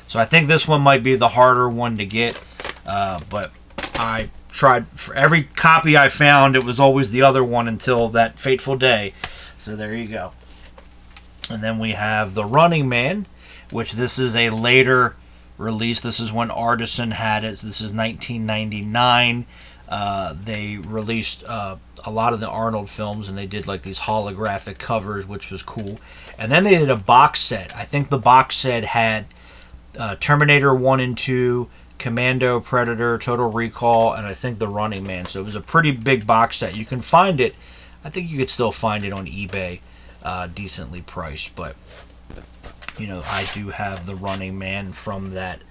So I think this one might be the harder one to get, but I tried for every copy I found. It was always the other one until that fateful day. So there you go. And then we have The Running Man, which this is a later release. This is when Artisan had it. This is 1999. They released a lot of the Arnold films, and they did like these holographic covers, which was cool. And then they did a box set. I think the box set had Terminator 1 and 2, Commando, Predator, Total Recall, and I think The Running Man. So it was a pretty big box set. You can find it. I think you could still find it on eBay, decently priced. But you know, I do have The Running Man from that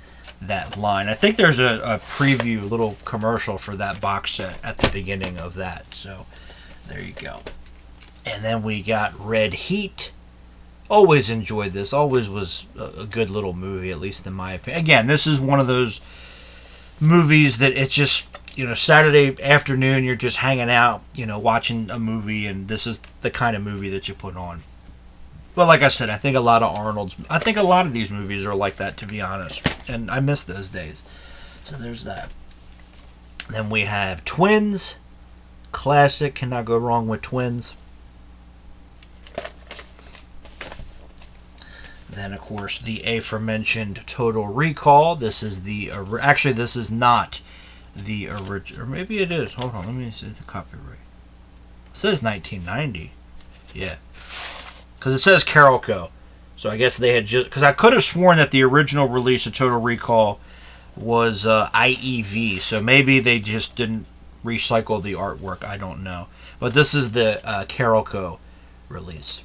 line. I think there's a preview, a little commercial for that box set at the beginning of that. So there you go. And then we got Red Heat. Always enjoyed this. Always was a good little movie, at least in my opinion. Again, this is one of those movies that it's just, you know, Saturday afternoon, you're just hanging out, you know, watching a movie, and this is the kind of movie that you put on. Well, like I said, I think a lot of these movies are like that, to be honest. And I miss those days. So there's that. Then we have Twins. Classic. Cannot go wrong with Twins. Then, of course, the aforementioned Total Recall. This is the... Actually, this is not the original. Or maybe it is. Hold on. Let me see the copyright. It says 1990. Yeah. Because it says Carolco. So I guess they had just... Because I could have sworn that the original release of Total Recall was IEV. So maybe they just didn't recycle the artwork. I don't know. But this is the Carolco release.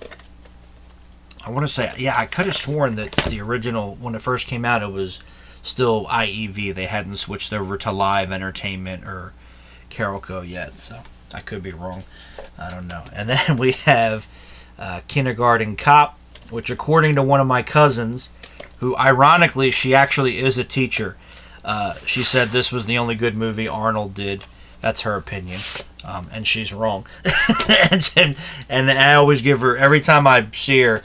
I want to say... Yeah, I could have sworn that the original, when it first came out, it was still IEV. They hadn't switched over to Live Entertainment or Carolco yet. So I could be wrong. I don't know. And then we have... Kindergarten Cop, which according to one of my cousins, who ironically, she actually is a teacher, she said this was the only good movie Arnold did. That's her opinion, and she's wrong. and I always give her, every time I see her,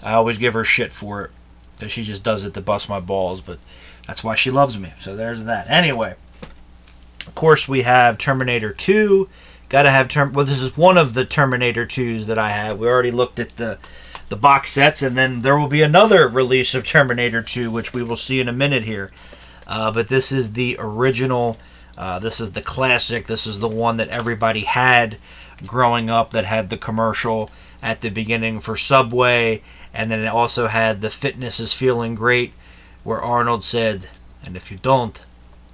I always give her shit for it, because she just does it to bust my balls, but that's why she loves me. So there's that. Anyway, of course we have Terminator 2. Gotta have well, this is one of the Terminator 2s that I have. We already looked at the box sets, and then there will be another release of Terminator 2, which we will see in a minute here. But this is the original. This is the classic. This is the one that everybody had growing up, that had the commercial at the beginning for Subway, and then it also had the "Fitness is feeling great," where Arnold said, "And if you don't,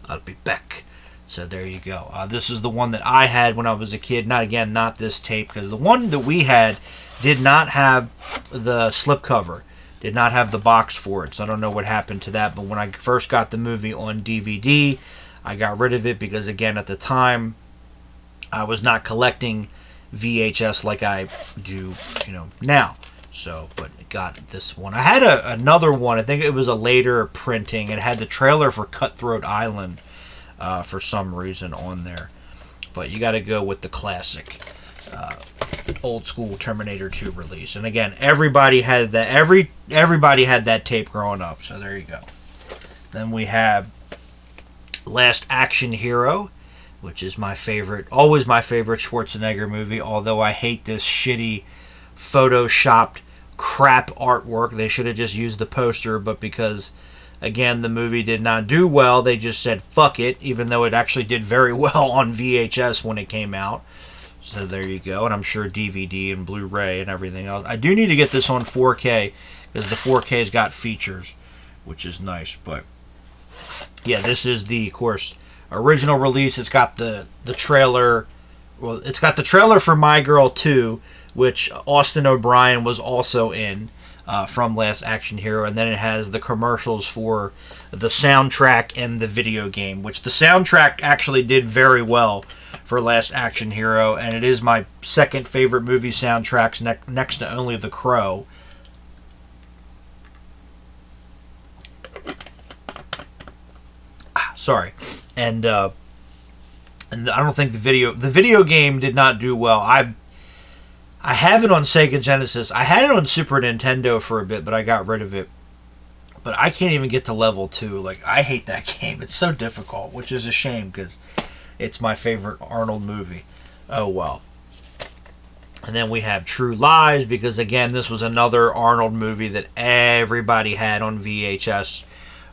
I'll be back." So there you go. This is the one that I had when I was a kid. Not this tape, because the one that we had did not have the slipcover, did not have the box for it. So I don't know what happened to that. But when I first got the movie on DVD, I got rid of it because, again, at the time, I was not collecting VHS like I do, you know, now. So, but got this one. I had another one. I think it was a later printing. It had the trailer for Cutthroat Island. For some reason on there, but you got to go with the classic old school Terminator 2 release. And again, everybody had that. Everybody had that tape growing up. So there you go. Then we have Last Action Hero, which is my favorite, always my favorite Schwarzenegger movie. Although I hate this shitty photoshopped crap artwork. They should have just used the poster, but because, again, the movie did not do well, they just said fuck it, even though it actually did very well on VHS when it came out. So there you go. And I'm sure DVD and Blu-ray and everything else. I do need to get this on 4K, because the 4K's got features, which is nice. But yeah, this is the, of course, original release. It's got the trailer. Well, it's got the trailer for My Girl 2, which Austin O'Brien was also in. From Last Action Hero, and then it has the commercials for the soundtrack and the video game, which the soundtrack actually did very well for Last Action Hero, and it is my second favorite movie soundtracks next to only The Crow. Sorry. And I don't think the video game did not do well. I have it on Sega Genesis. I had it on Super Nintendo for a bit, but I got rid of it. But I can't even get to level 2. Like, I hate that game. It's so difficult, which is a shame, because it's my favorite Arnold movie. Oh well. And then we have True Lies, because again, this was another Arnold movie that everybody had on VHS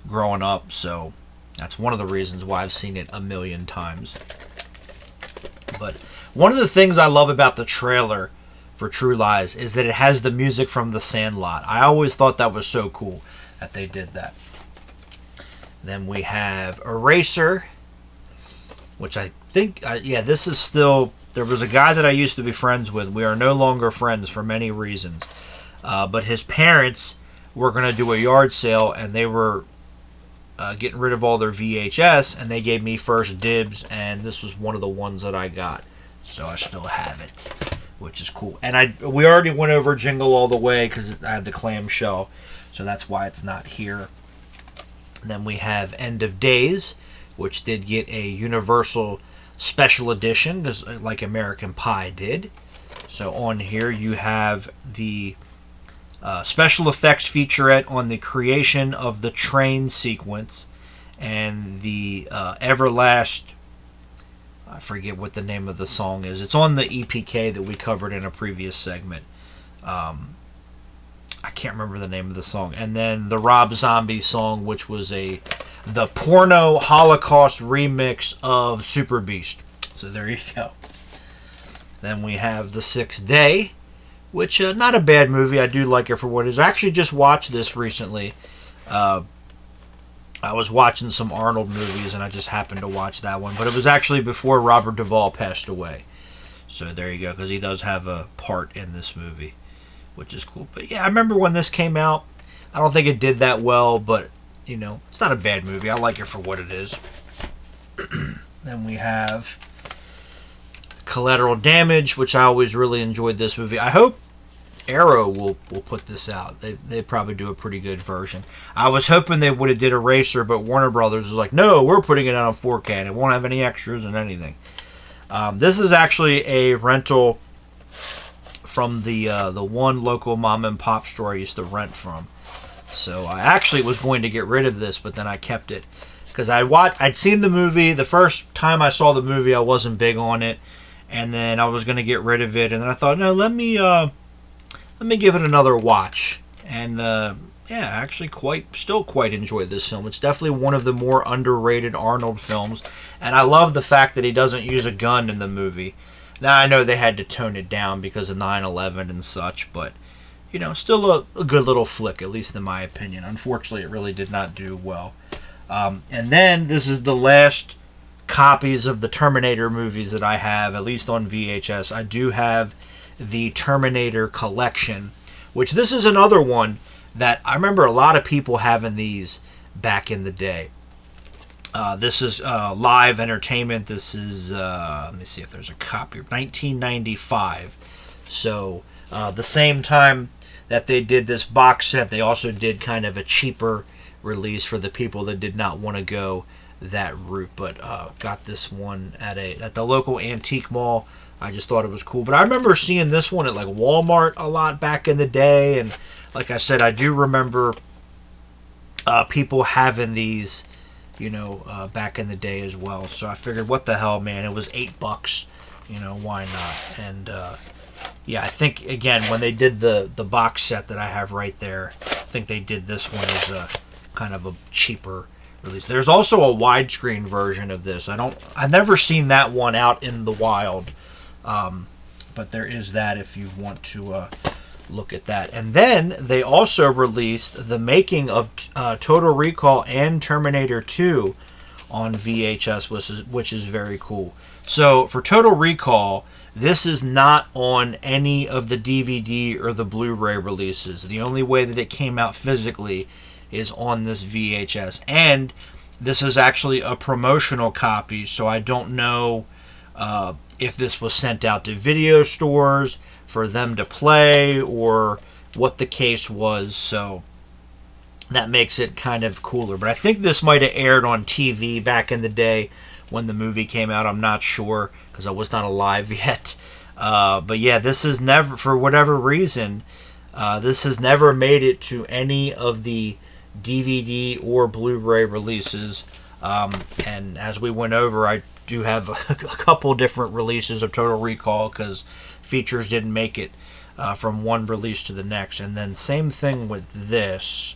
growing up. So that's one of the reasons why I've seen it a million times. But one of the things I love about the trailer for True Lies is that it has the music from The Sandlot. I always thought that was so cool that they did that. Then we have Eraser, which I think, this is still... There was a guy that I used to be friends with. We are no longer friends for many reasons. But his parents were going to do a yard sale, and they were getting rid of all their VHS, and they gave me first dibs, and this was one of the ones that I got. So I still have it, which is cool. And we already went over Jingle All the Way because I had the clamshell, so that's why it's not here. Then we have End of Days, which did get a Universal Special Edition, like American Pie did. So on here you have the special effects featurette on the creation of the train sequence, and the Everlast, I forget what the name of the song is. It's on the EPK that we covered in a previous segment. I can't remember the name of the song. And then the Rob Zombie song, which was the porno Holocaust remix of Super Beast. So there you go. Then we have The Sixth Day, which not a bad movie. I do like it for what it is. I actually just watched this recently. I was watching some Arnold movies, and I just happened to watch that one. But it was actually before Robert Duvall passed away. So there you go, because he does have a part in this movie, which is cool. But yeah, I remember when this came out. I don't think it did that well, but it's not a bad movie. I like it for what it is. Then we have Collateral Damage, which I always really enjoyed this movie. I hope Arrow will put this out. They probably do a pretty good version. I was hoping they would have did Eraser, but Warner Brothers was like, no, we're putting it out on 4K, and it won't have any extras and anything. This is actually a rental from the one local mom and pop store I used to rent from. So I actually was going to get rid of this, but then I kept it because I'd seen the movie. The first time I saw the movie, I wasn't big on it, and then I was going to get rid of it, and then I thought, no, let me give it another watch. And I actually still quite enjoyed this film. It's definitely one of the more underrated Arnold films, and I love the fact that he doesn't use a gun in the movie. Now I know they had to tone it down because of 9/11 and such, but still a good little flick, at least in my opinion. Unfortunately, it really did not do well. And then this is the last copies of the Terminator movies that I have, at least on VHS. I do have the Terminator collection, which this is another one that I remember a lot of people having these back in the day. This is Live Entertainment. This is, let me see if there's a copy, 1995. So the same time that they did this box set, they also did kind of a cheaper release for the people that did not want to go that route, but got this one at the local antique mall. I just thought it was cool. But I remember seeing this one at like Walmart a lot back in the day, and like I said, I do remember people having these, back in the day as well. So I figured, what the hell, man? It was $8. Why not? And I think, again, when they did the box set that I have right there, I think they did this one as a kind of a cheaper release. There's also a widescreen version of this. I've never seen that one out in the wild, but there is that if you want to look at that. And then they also released the making of Total Recall and Terminator 2 on VHS, which is very cool. So for Total Recall, this is not on any of the DVD or the Blu-ray releases. The only way that it came out physically is on this VHS. And this is actually a promotional copy, so I don't know if this was sent out to video stores for them to play or what the case was. So that makes it kind of cooler. But I think this might have aired on TV back in the day when the movie came out. I'm not sure because I was not alive yet. But yeah, this is never, for whatever reason, this has never made it to any of the DVD or Blu-ray releases. And as we went over, I do have a couple different releases of Total Recall because features didn't make it from one release to the next. And then same thing with this.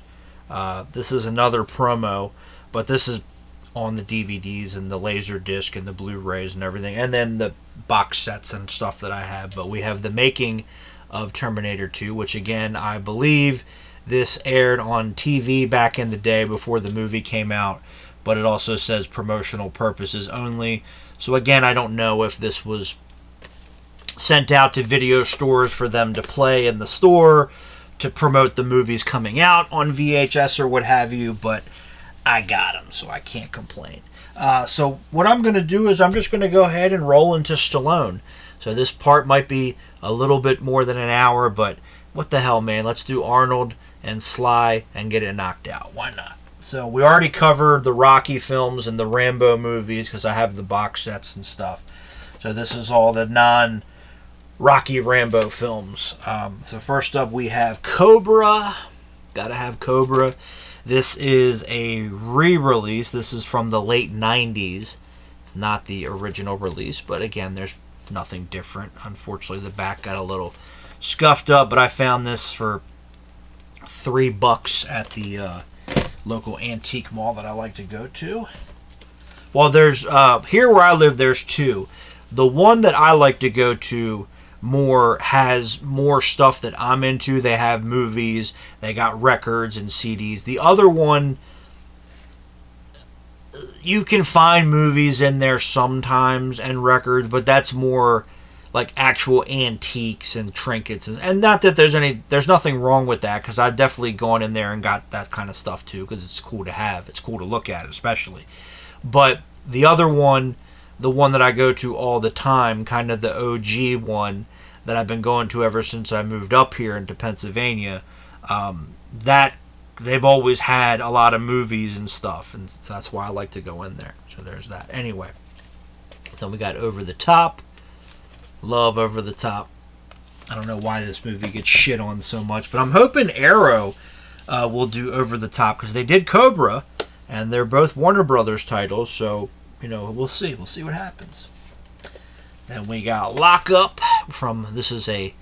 This is another promo, but this is on the DVDs and the Laserdisc and the Blu-rays and everything, and then the box sets and stuff that I have. But we have the making of Terminator 2, which again, I believe this aired on TV back in the day before the movie came out, but it also says promotional purposes only. So again, I don't know if this was sent out to video stores for them to play in the store to promote the movies coming out on VHS or what have you, but I got them, so I can't complain. So what I'm going to do is I'm just going to go ahead and roll into Stallone. So this part might be a little bit more than an hour, but what the hell, man? Let's do Arnold and Sly and get it knocked out. Why not? So we already covered the Rocky films and the Rambo movies because I have the box sets and stuff. So this is all the non-Rocky Rambo films. So first up we have Cobra. Gotta have Cobra. This is a re-release. This is from the late 90s. It's not the original release, but again, there's nothing different. Unfortunately, the back got a little scuffed up, but I found this for $3 at the local antique mall that I like to go to. Well, there's here where I live, there's two. The one that I like to go to more has more stuff that I'm into. They have movies, they got records and CDs. The other one, you can find movies in there sometimes and records, but that's more like actual antiques and trinkets. And not that there's nothing wrong with that, because I've definitely gone in there and got that kind of stuff too, because it's cool to have. It's cool to look at, especially. But the other one, the one that I go to all the time, kind of the OG one that I've been going to ever since I moved up here into Pennsylvania, that they've always had a lot of movies and stuff, and so that's why I like to go in there. So there's that. Anyway, then we got Over the Top. Love Over the Top. I don't know why this movie gets shit on so much, but I'm hoping Arrow will do Over the Top, because they did Cobra, and they're both Warner Brothers titles, so we'll see. We'll see what happens. Then we got Lock Up from, this is a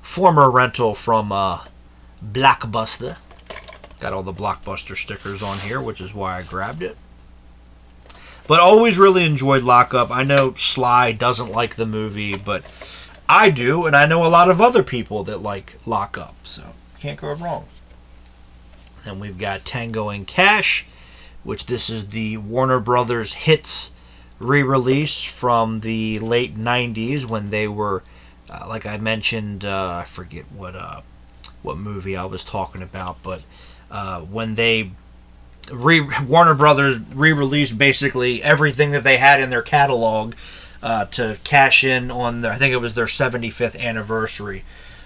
former rental from Blockbuster. Got all the Blockbuster stickers on here, which is why I grabbed it. But always really enjoyed Lock Up. I know Sly doesn't like the movie, but I do, and I know a lot of other people that like Lock Up, so can't go wrong. Then we've got Tango and Cash, which this is the Warner Brothers Hits re-release from the late 90s when they were, like I mentioned, I forget what movie I was talking about, but when they Warner Brothers re-released basically everything that they had in their catalog to cash in on I think it was their 75th anniversary.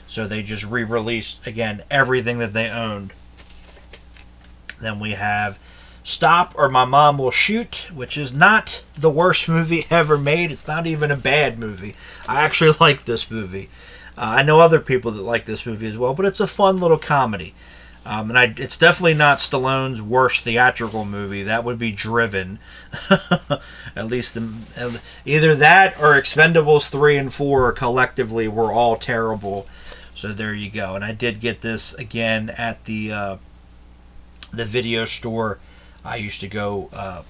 So they just re-released again everything that they owned. Then we have Stop or My Mom Will Shoot, which is not the worst movie ever made. It's not even a bad movie. I actually like this movie. I know other people that like this movie as well, but it's a fun little comedy. And it's definitely not Stallone's worst theatrical movie. That would be Driven. At least either that or Expendables 3 and 4 collectively were all terrible. So there you go. And I did get this again at the video store I used to go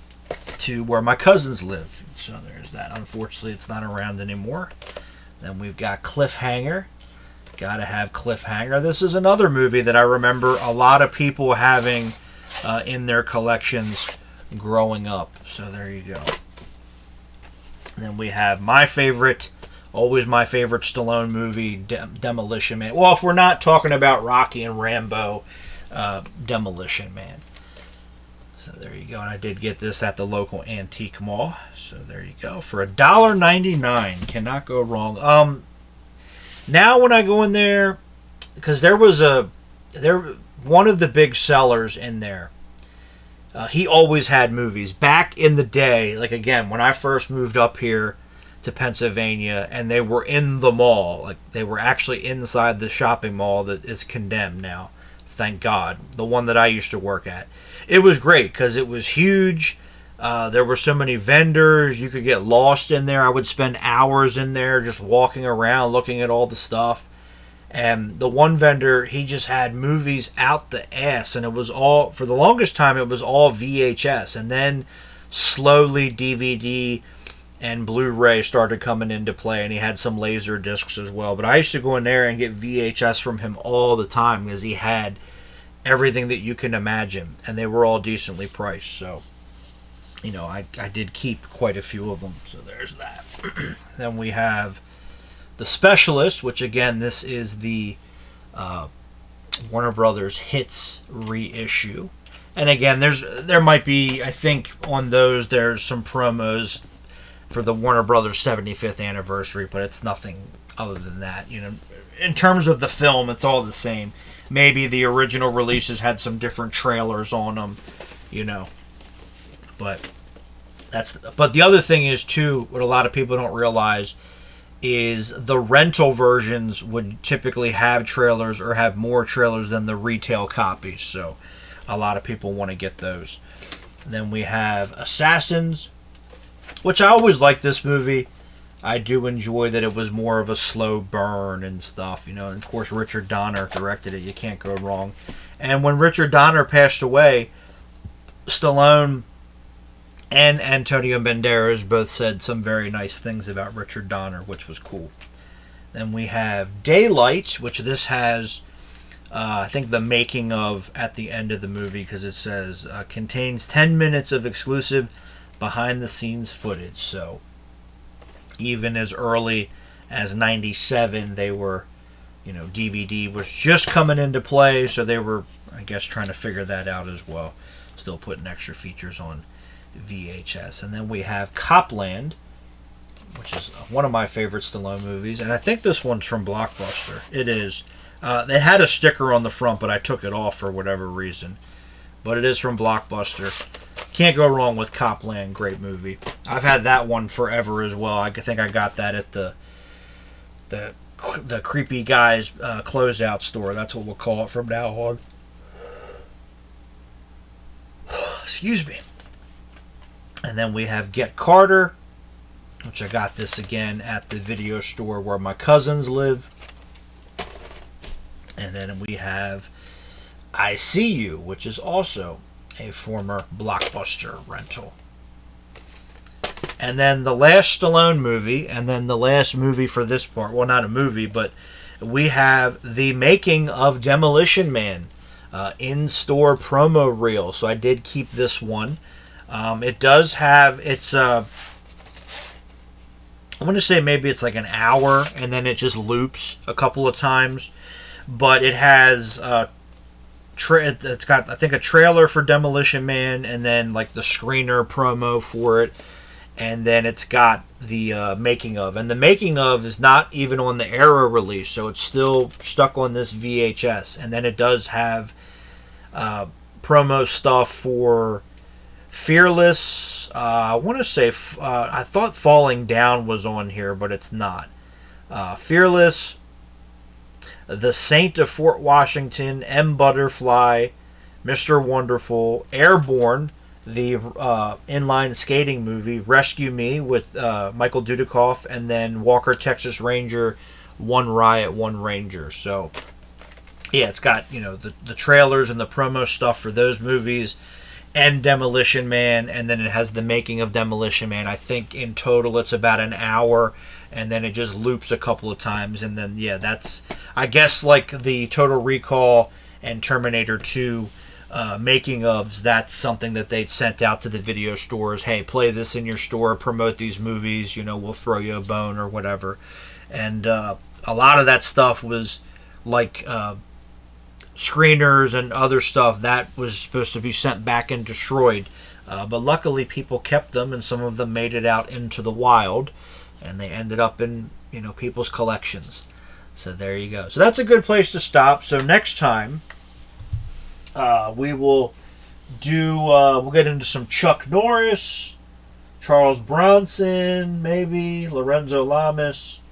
to where my cousins live. So there's that. Unfortunately, it's not around anymore. Then we've got Cliffhanger. Gotta have Cliffhanger. This is another movie that I remember a lot of people having in their collections growing up. So there you go. And then we have always my favorite Stallone movie, Demolition Man. Well, if we're not talking about Rocky and Rambo, Demolition Man. So there you go. And I did get this at the local antique mall. So there you go. For $1.99. Cannot go wrong. Now when I go in there, because there was one of the big sellers in there, he always had movies. Back in the day, like again, when I first moved up here to Pennsylvania, and they were in the mall, like they were actually inside the shopping mall that is condemned now, thank God, the one that I used to work at. It was great because it was huge. There were so many vendors. You could get lost in there. I would spend hours in there just walking around looking at all the stuff. And the one vendor, he just had movies out the ass. And it was all, for the longest time, it was all VHS. And then slowly DVD and Blu-ray started coming into play. And he had some laser discs as well. But I used to go in there and get VHS from him all the time because he had everything that you can imagine. And they were all decently priced. So, you know, I did keep quite a few of them. So there's that. Then we have The Specialist, which again, this is the Warner Brothers Hits reissue. And again, there might be, I think on those there's some promos for the Warner Brothers 75th anniversary, but it's nothing other than that. You know, in terms of the film, it's all the same. Maybe the original releases had some different trailers on them, you know. But the other thing is too, what a lot of people don't realize is the rental versions would typically have trailers or have more trailers than the retail copies. So a lot of people want to get those. And then we have Assassins, which I always liked this movie. I do enjoy that it was more of a slow burn and stuff, you know. And of course, Richard Donner directed it. You can't go wrong. And when Richard Donner passed away, Stallone and Antonio Banderas both said some very nice things about Richard Donner, which was cool. Then we have Daylight, which this has, I think, the making of at the end of the movie, because it says, contains 10 minutes of exclusive behind-the-scenes footage. So even as early as 97, they were, you know, DVD was just coming into play, so they were, I guess, trying to figure that out as well. Still putting extra features on VHS. And then we have Copland, which is one of my favorite Stallone movies, and I think this one's from Blockbuster. It is. It had a sticker on the front, but I took it off for whatever reason. But it is from Blockbuster. Can't go wrong with Copland. Great movie. I've had that one forever as well. I think I got that at the Creepy Guys closeout store. That's what we'll call it from now on. Excuse me. And then we have Get Carter, which I got this again at the video store where my cousins live. And then we have I See You, which is also a former Blockbuster rental. And then the last Stallone movie, and then the last movie for this part, well, not a movie, but we have the making of Demolition Man in-store promo reel. So I did keep this one. It does have, it's, I want to say maybe it's like an hour, and then it just loops a couple of times. But it has, it's got, I think, a trailer for Demolition Man, and then like the screener promo for it. And then it's got the making of. And the making of is not even on the Arrow release, so it's still stuck on this VHS. And then it does have promo stuff for Fearless. I want to say, I thought Falling Down was on here, but it's not. Fearless, The Saint of Fort Washington, M. Butterfly, Mr. Wonderful, Airborne, the inline skating movie, Rescue Me with Michael Dudikoff, and then Walker, Texas Ranger, One Riot, One Ranger. So, yeah, it's got, you know, the trailers and the promo stuff for those movies and Demolition Man, and then it has the making of Demolition Man. I think in total it's about an hour, and then it just loops a couple of times, and then, yeah, that's, I guess, like the Total Recall and Terminator 2 making ofs. That's something that they'd sent out to the video stores. Hey, play this in your store, promote these movies, you know, we'll throw you a bone or whatever. And a lot of that stuff was like screeners and other stuff that was supposed to be sent back and destroyed. But luckily people kept them, and some of them made it out into the wild, and they ended up in, you know, people's collections. So there you go. So that's a good place to stop. So next time we will do, we'll get into some Chuck Norris, Charles Bronson, maybe, Lorenzo Lamas,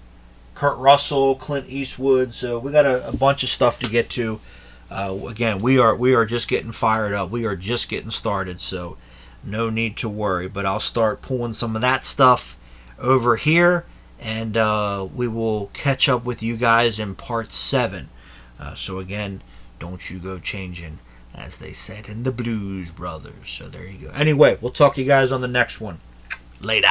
Kurt Russell, Clint Eastwood. So we got a bunch of stuff to get to. Again, we are just getting fired up. We are just getting started. So no need to worry. But I'll start pulling some of that stuff over here, and we will catch up with you guys in part 7. So again, don't you go changing, as they said in the Blues Brothers. So there you go. Anyway, we'll talk to you guys on the next one. Later.